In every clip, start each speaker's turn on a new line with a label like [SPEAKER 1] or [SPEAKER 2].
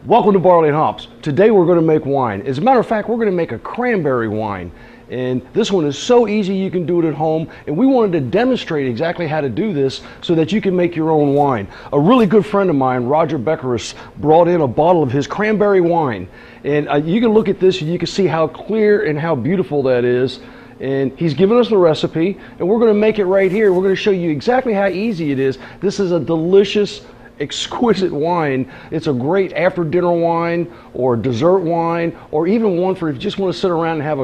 [SPEAKER 1] Welcome to Barley and Hops. Today we're going to make wine. As a matter of fact, we're going to make a cranberry wine. And this one is so easy you can do it at home. And we wanted to demonstrate exactly how to do this so that you can make your own wine. A really good friend of mine, Roger Beckeris, brought in a bottle of his cranberry wine. And you can look at this and you can see how clear and how beautiful that is. And he's given us the recipe and we're going to make it right here. We're going to show you exactly how easy it is. This is a delicious, exquisite wine. It's a great after dinner wine or dessert wine, or even one for if you just want to sit around and have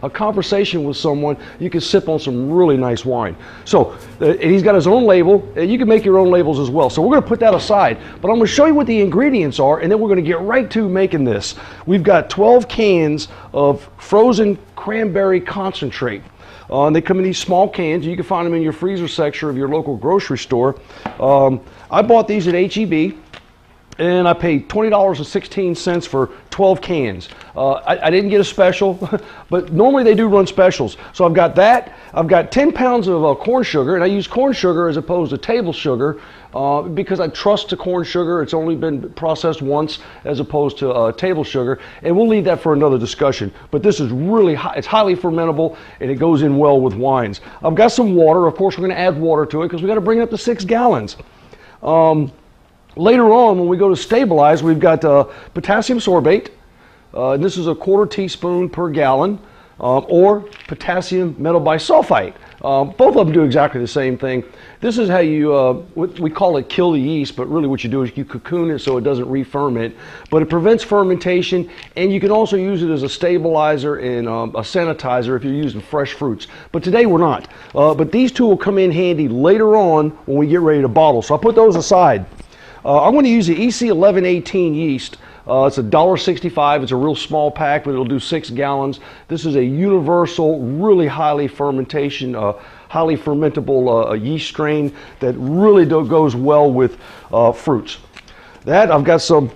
[SPEAKER 1] a conversation with someone. You can sip on some really nice wine. So he's got his own label. You can make your own labels as well. So we're going to put that aside, but I'm going to show you what the ingredients are, and then we're going to get right to making this. We've got 12 cans of frozen cranberry concentrate. They come in these small cans. You can find them in your freezer section of your local grocery store. I bought these at H-E-B, and I paid $20.16 for 12 cans. I didn't get a special, but normally they do run specials. So I've got that. I've got 10 pounds of corn sugar, and I use corn sugar as opposed to table sugar because I trust the corn sugar. It's only been processed once as opposed to table sugar, and we'll leave that for another discussion. But this is really it's highly fermentable, and it goes in well with wines. I've got some water. Of course, we're going to add water to it because we got to bring it up to 6 gallons. Later on, when we go to stabilize, we've got potassium sorbate. And this is a 1/4 teaspoon per gallon, or potassium metabisulfite. Both of them do exactly the same thing. This is how you, we call it kill the yeast, but really what you do is you cocoon it so it doesn't re-ferment. But it prevents fermentation, and you can also use it as a stabilizer and a sanitizer if you're using fresh fruits. But today we're not. But these two will come in handy later on when we get ready to bottle. So I'll put those aside. I'm going to use the EC 1118 yeast. It's $1.65. It's a real small pack, but it'll do 6 gallons. This is a universal, really highly fermentation, highly fermentable yeast strain that really goes well with fruits. That I've got some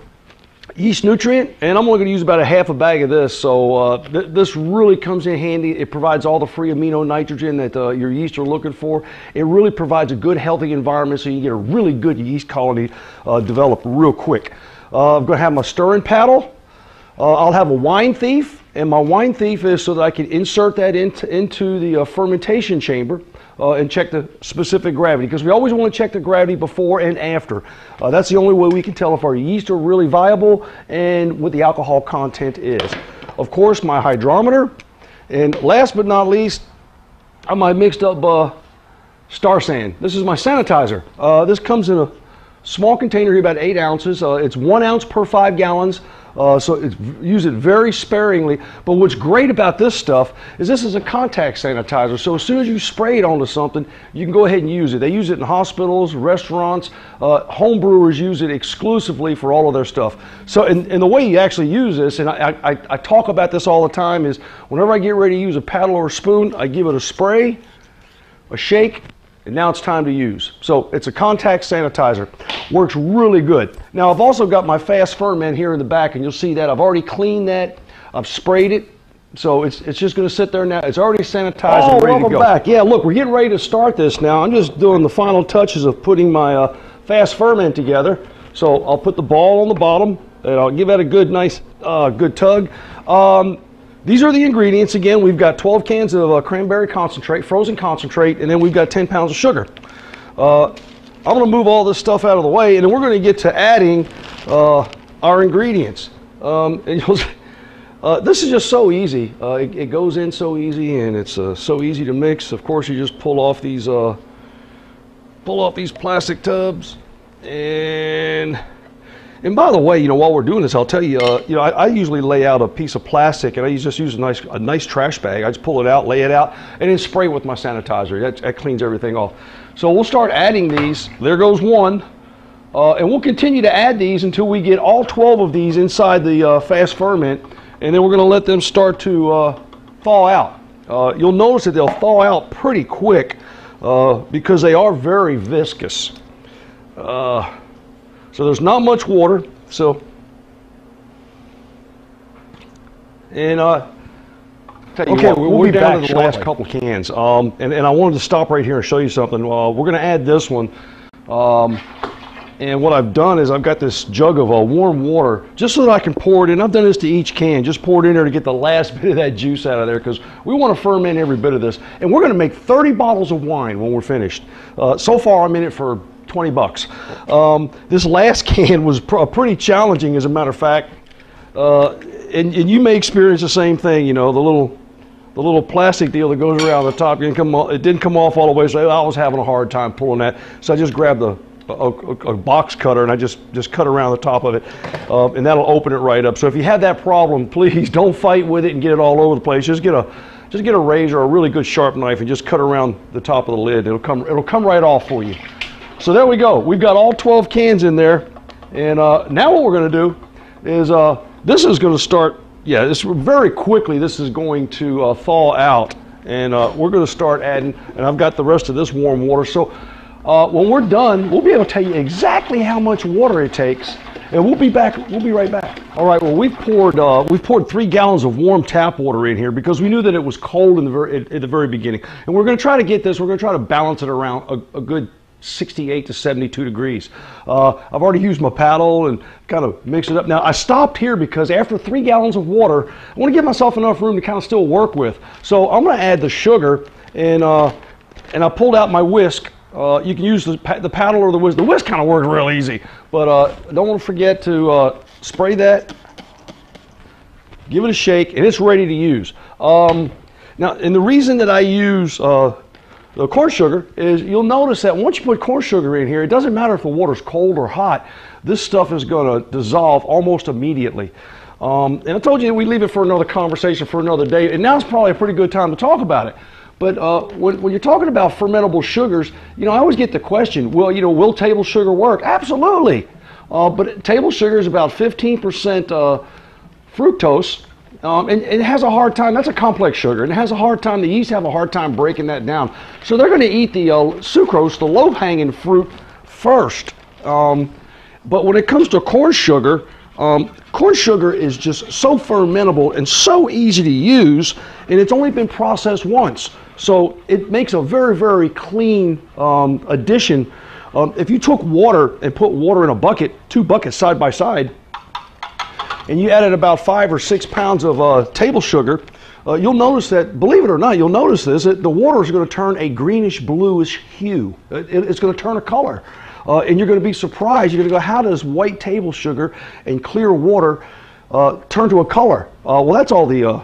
[SPEAKER 1] yeast nutrient, and I'm only going to use about a half a bag of this. So this really comes in handy. It provides all the free amino nitrogen that your yeast are looking for. It really provides a good, healthy environment so you get a really good yeast colony develop real quick. I'm going to have my stirring paddle. I'll have a wine thief, and my wine thief is so that I can insert that into the fermentation chamber and check the specific gravity, because we always want to check the gravity before and after. That's the only way we can tell if our yeast are really viable and what the alcohol content is. Of course, my hydrometer, and last but not least, I might mixed up Star Sand. This is my sanitizer. This comes in a small container here, about 8 ounces. It's 1 ounce per 5 gallons, so use it very sparingly. But what's great about this stuff is this is a contact sanitizer, so as soon as you spray it onto something, you can go ahead and use it. They use it in hospitals, restaurants, home brewers use it exclusively for all of their stuff. So, and the way you actually use this, and I talk about this all the time, is whenever I get ready to use a paddle or a spoon, I give it a spray, a shake, and now it's time to use. So it's a contact sanitizer. Works really good. Now I've also got my fast ferment here in the back, and you'll see that I've already cleaned that. I've sprayed it. So it's just going to sit there now. It's already sanitized and ready to go. Welcome back. Yeah, look, we're getting ready to start this now. I'm just doing the final touches of putting my fast ferment together. So I'll put the ball on the bottom, and I'll give that a good, nice, good tug. These are the ingredients. Again, we've got 12 cans of cranberry concentrate, frozen concentrate, and then we've got 10 pounds of sugar. I'm going to move all this stuff out of the way, and then we're going to get to adding our ingredients. This is just so easy. It goes in so easy, and it's so easy to mix. Of course, you just pull off these plastic tubs, and by the way, while we're doing this, I'll tell you, I usually lay out a piece of plastic, and I just use a nice trash bag. I just pull it out, lay it out, and then spray with my sanitizer. That cleans everything off. So we'll start adding these. There goes one. And we'll continue to add these until we get all 12 of these inside the fast ferment, and then we're going to let them start to thaw out. You'll notice that they'll thaw out pretty quick because they are very viscous. So there's not much water. So, and okay, we'll be down to the last couple cans. And I wanted to stop right here and show you something. We're going to add this one. And what I've done is I've got this jug of warm water just so that I can pour it in. I've done this to each can, just pour it in there to get the last bit of that juice out of there, because we want to ferment every bit of this. And we're going to make 30 bottles of wine when we're finished. So far I'm in it for 20 bucks. This last can was pretty challenging, as a matter of fact. And you may experience the same thing, you know, the little plastic deal that goes around the top. It didn't come off all the way, so I was having a hard time pulling that. So I just grabbed a box cutter and I just cut around the top of it, and that'll open it right up. So if you have that problem, please don't fight with it and get it all over the place. Just get a razor or a really good sharp knife and just cut around the top of the lid. It'll come right off for you. So there we go. We've got all 12 cans in there, and now what we're going to do is this is going to start. Yeah, this very quickly. This is going to thaw out, and we're going to start adding. And I've got the rest of this warm water. So when we're done, we'll be able to tell you exactly how much water it takes, and we'll be back. We'll be right back. All right. Well, we've poured 3 gallons of warm tap water in here because we knew that it was cold at the very beginning, and we're going to try to get this. We're going to try to balance it around a good 68 to 72 degrees. I've already used my paddle and kind of mixed it up. Now I stopped here because after 3 gallons of water, I want to give myself enough room to kind of still work with. So I'm going to add the sugar, and I pulled out my whisk. You can use the paddle or the whisk. The whisk kind of works real easy, but don't want to forget to spray that, give it a shake, and it's ready to use. Now, and the reason that I use the corn sugar is you'll notice that once you put corn sugar in here, it doesn't matter if the water's cold or hot, this stuff is going to dissolve almost immediately. And I told you that we leave it for another conversation for another day, and now's probably a pretty good time to talk about it. But when you're talking about fermentable sugars, you know, I always get the question, well, you know, will table sugar work? Absolutely. But table sugar is about 15% fructose. And it has a hard time. That's a complex sugar, and it has a hard time. The yeast have a hard time breaking that down. So they're going to eat the sucrose, the low-hanging fruit, first. But when it comes to corn sugar is just so fermentable and so easy to use, and it's only been processed once. So it makes a very, very clean addition. If you took water and put water in a bucket, 2 buckets side by side, and you added about 5 or 6 pounds of table sugar, you'll notice that, believe it or not, you'll notice this, that the water is going to turn a greenish bluish hue. It's going to turn a color. And you're going to be surprised. You're going to go, how does white table sugar and clear water turn to a color? Well, that's all the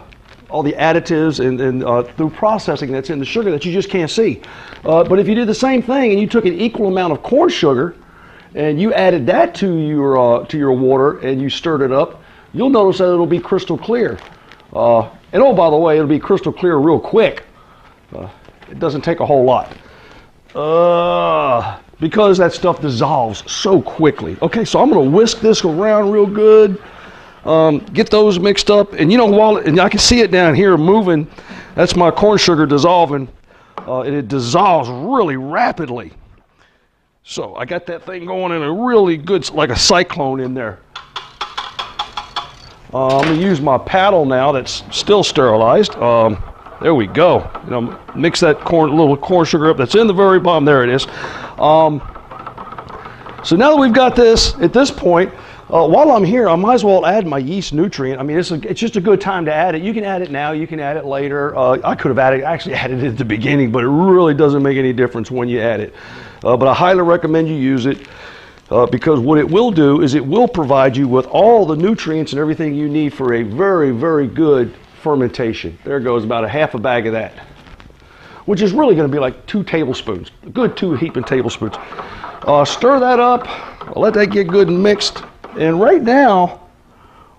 [SPEAKER 1] additives and through processing that's in the sugar that you just can't see. But if you did the same thing and you took an equal amount of corn sugar and you added that to your water and you stirred it up, you'll notice that it'll be crystal clear. And oh, by the way, it'll be crystal clear real quick. It doesn't take a whole lot. Because that stuff dissolves so quickly. Okay, so I'm going to whisk this around real good. Get those mixed up. And you know, and I can see it down here moving. That's my corn sugar dissolving. And it dissolves really rapidly. So I got that thing going in a really good, like a cyclone in there. I'm going to use my paddle now that's still sterilized. There we go. You know, mix that little corn sugar up that's in the very bottom. There it is. So now that we've got this, at this point, while I'm here, I might as well add my yeast nutrient. I mean, it's just a good time to add it. You can add it now. You can add it later. I could have actually added it at the beginning, but it really doesn't make any difference when you add it. But I highly recommend you use it. Because what it will do is it will provide you with all the nutrients and everything you need for a very, very good fermentation. There goes about a half a bag of that, which is really going to be like 2 tablespoons, a good 2 heaping tablespoons. Stir that up, let that get good and mixed. And right now,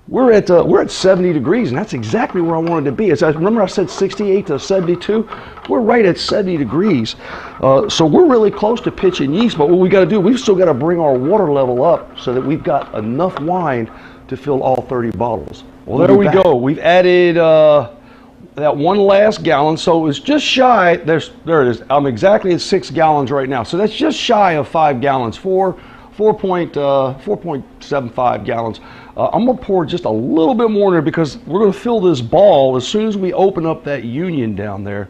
[SPEAKER 1] we're at 70 degrees, and that's exactly where I wanted to be. Remember I said 68 to 72? We're right at 70 degrees. So we're really close to pitching yeast, but what we got to do, we've still got to bring our water level up so that we've got enough wine to fill all 30 bottles. Well, there we go. We've added that 1 last gallon, so it was just shy. There it is. I'm exactly at 6 gallons right now. So that's just shy of 5 gallons, 4.75 gallons. I'm going to pour just a little bit more in there because we're going to fill this ball as soon as we open up that union down there.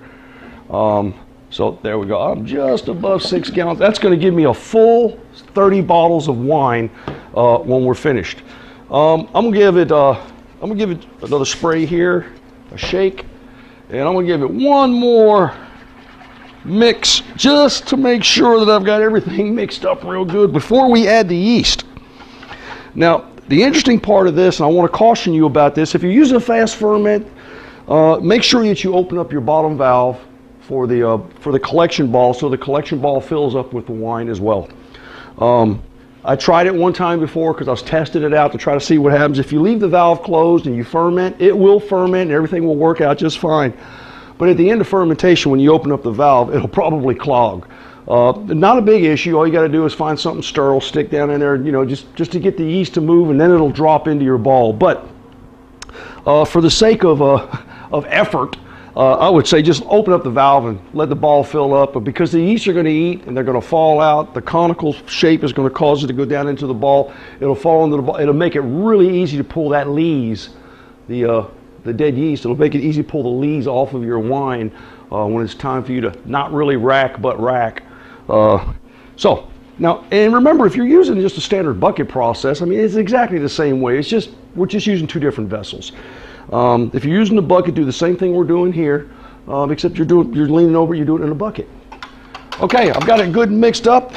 [SPEAKER 1] So there we go. I'm just above 6 gallons. That's going to give me a full 30 bottles of wine when we're finished. I'm gonna give it another spray here, a shake, and I'm gonna give it one more mix just to make sure that I've got everything mixed up real good before we add the yeast. Now, the interesting part of this, and I want to caution you about this, if you're using a fast ferment, make sure that you open up your bottom valve for the collection ball, so the collection ball fills up with the wine as well. I tried it one time before because I was testing it out to try to see what happens. If you leave the valve closed and you ferment, it will ferment and everything will work out just fine. But at the end of fermentation, when you open up the valve, it'll probably clog. Not a big issue. All you got to do is find something sterile, stick down in there, you know, just to get the yeast to move, and then it'll drop into your ball. But for the sake of effort, I would say just open up the valve and let the ball fill up. But because the yeast are going to eat and they're going to fall out, the conical shape is going to cause it to go down into the ball. It'll fall into the ball. It'll make it really easy to pull that lees, the dead yeast. It'll make it easy to pull the lees off of your wine when it's time for you to not really rack, but rack. So now, and remember, if you're using just a standard bucket process, I mean, it's exactly the same way. It's just, we're just using two different vessels. If you're using the bucket, do the same thing we're doing here, except you're leaning over, you do it in a bucket. Okay, I've got it good and mixed up.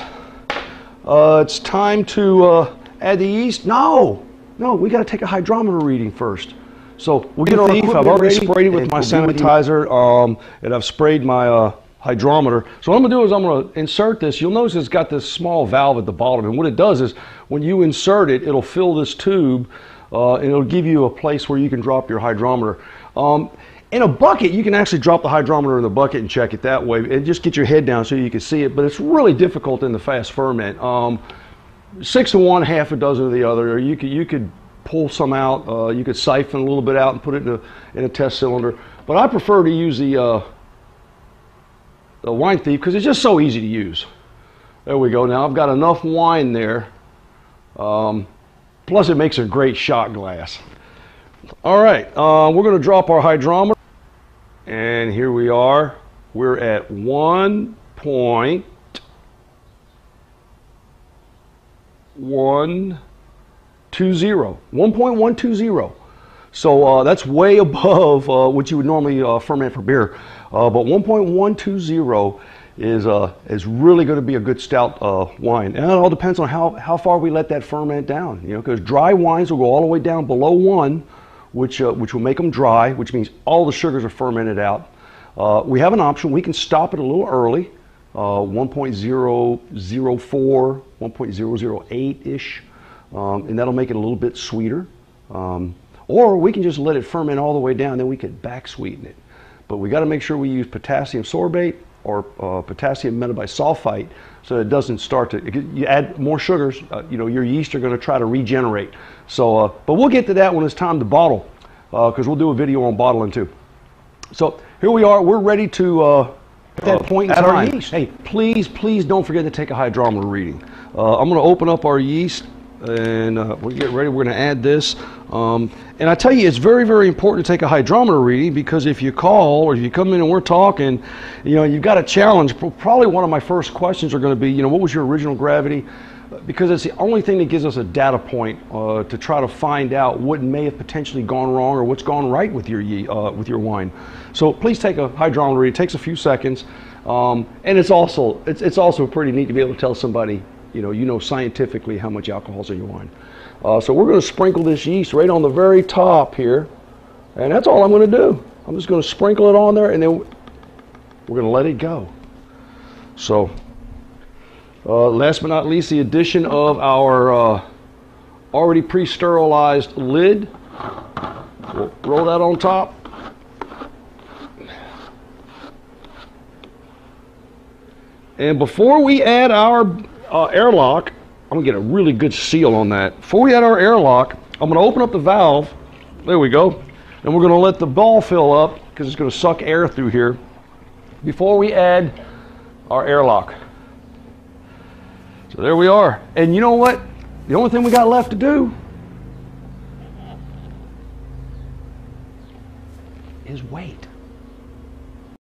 [SPEAKER 1] It's time to add the yeast. No, we got to take a hydrometer reading first. So we'll get our leaf. I've already sprayed it with my sanitizer, and I've sprayed my hydrometer. So what I'm going to do is I'm going to insert this. You'll notice it's got this small valve at the bottom, and what it does is when you insert it, it'll fill this tube. And it'll give you a place where you can drop your hydrometer. In a bucket, you can actually drop the hydrometer in the bucket and check it that way, and just get your head down so you can see it. But it's really difficult in the fast ferment. 6 to 1, half a dozen of the other. Or you could pull some out. You could siphon a little bit out and put it in a test cylinder. But I prefer to use the wine thief because it's just so easy to use. There we go. Now I've got enough wine there. Plus it makes a great shot glass. All right, we're going to drop our hydrometer. And here we are. We're at 1.120. So that's way above what you would normally ferment for beer. But 1.120 is really going to be a good stout wine. And it all depends on how far we let that ferment down. You know, because dry wines will go all the way down below 1, which will make them dry, which means all the sugars are fermented out. We have an option. We can stop it a little early, 1.004, 1.008-ish, and that'll make it a little bit sweeter. Or we can just let it ferment all the way down, then we could back sweeten it. But we got to make sure we use potassium sorbate or potassium metabisulfite so that it doesn't start to, you add more sugars, you know, your yeast are going to try to regenerate. So, but we'll get to that when it's time to bottle, because we'll do a video on bottling too. So here we are, we're ready to, at that point in time, hey, please don't forget to take a hydrometer reading. I'm going to open up our yeast and we'll get ready. We're going to add this. And I tell you, it's very, very important to take a hydrometer reading, because if you call or if you come in and we're talking, you know, you've got a challenge. Probably one of my first questions are going to be, you know, what was your original gravity? Because it's the only thing that gives us a data point to try to find out what may have potentially gone wrong or what's gone right with your wine. So please take a hydrometer reading. It takes a few seconds, and it's also pretty neat to be able to tell somebody, you know scientifically how much alcohol's in your wine. So we're going to sprinkle this yeast right on the very top here, and that's all I'm going to do. I'm just going to sprinkle it on there, and then we're going to let it go. So last but not least, the addition of our already pre-sterilized lid. We'll roll that on top. And before we add our airlock, I'm going to get a really good seal on that. Before we add our airlock, I'm going to open up the valve. There we go. And we're going to let the ball fill up, because it's going to suck air through here, before we add our airlock. So there we are. And you know what? The only thing we got left to do is wait.